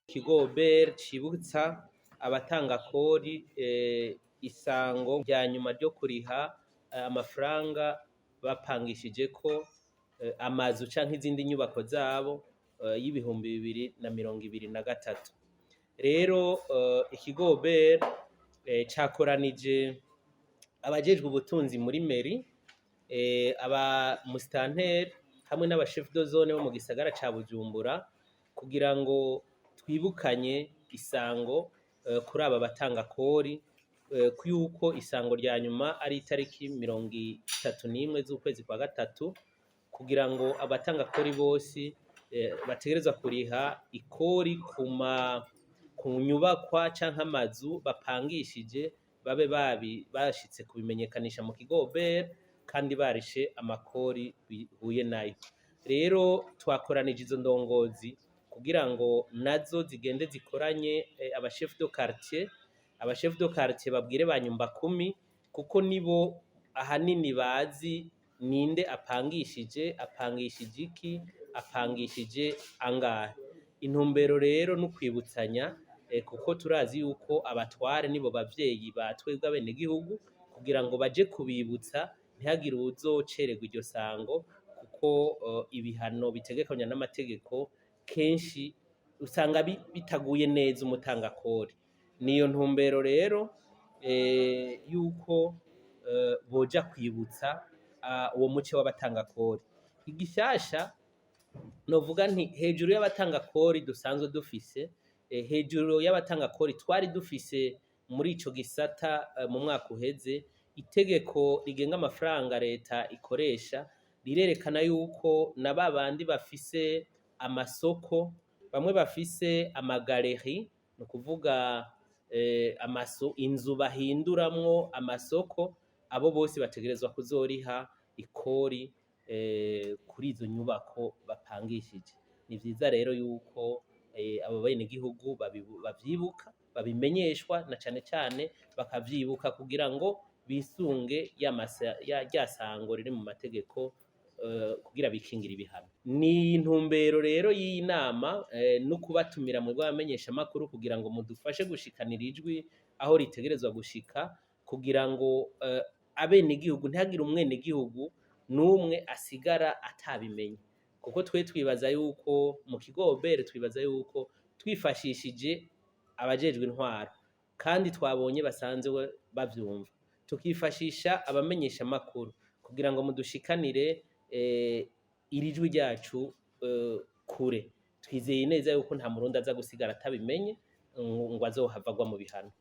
Ikigo OBR cibutsa abatangakori isango ryanyuma ryo kuriha amafaranga bapangishijeko amazu canke izindi nyubako zabo y'ibihumbi 2023. Rero ikigo OBR cakoranije abajejwe ubutunzi muri meri, aba musitanteri hamwe n'aba chef de zone bo mu gisagara ca Bujumbura kugira ngo twibukanye isango kuri aba batangakori yuko isango rya nyuma ari itariki 31 z'ukwezi kwa gatatu, kugira ngo abatangakori bose bategerezwa kuriha ikori ku nyubakwa canke amazu bapangishije babe bashitse kubimenyekanisha mu kigo OBR kandi barishe amakori bihuye nayo. Rero twakoranije izo ndongozi kugira ngo nazo zigende zikoranye aba chef de quartier babwire banyumba 10 kuko nibo ahanini bazi ninde apangishije iki, apangishije angahe. Intumbero rero no kwibutsanya kuko turazi yuko abatware nibo bavyeyi batwebwe abenegihugu, kugira ngo baje kubibutsa ntihagire uzocererwa iryo sango, kuko ibihano bitegekanywa n'amategeko kenshi usanga bitaguye neza umutangakori. Niyo ntumbero rero yuko boja kwibutsa uwo muce w'abatangakori. Igishasha novuga nti hejuru y'abatangakori dusanzwe dufise, hejuru y'abatangakori twari dufise muri ico gisata mu mwaka uheze, itegeko rigenga amafaranga leta ikoresha rirerekana yuko na babandi bafise amasoko, bamwe bafise amagaleri, no kuvuga inzu bahinduramwo amasoko, abo bose bategerezwa kuzoriha ikori kuri izo nyubako bapangishije. Ni vyiza rero yuko abo benegihugu bavyibuka, babimenyeshwa na cane cane bakavyibuka kugira ngo bisunge rya sango riri mu mategeko kugira bikingira ibihano. Ni intumbero rero y'iyi nama no kubatumira mu rw'abamenyesha makuru kugira ngo mudufashe gushikanira ijwi aho ritegerezwa gushika, kugira ngo abenegihugu ntihagire umwenegihugu n'umwe asigara atabimenye, kuko twibaza yuko mu kigo OBR twibaza yuko twifashishije abajejwe intwaro kandi twabonye basanzwe bavyumva, tukifashisha abamenyesha makuru kugira ngo mudushikanire iri jwi ryacu kure. Twizeye neza yuko nta murundi aza gusigara atabimenye ngo azohava agwa mu bihano.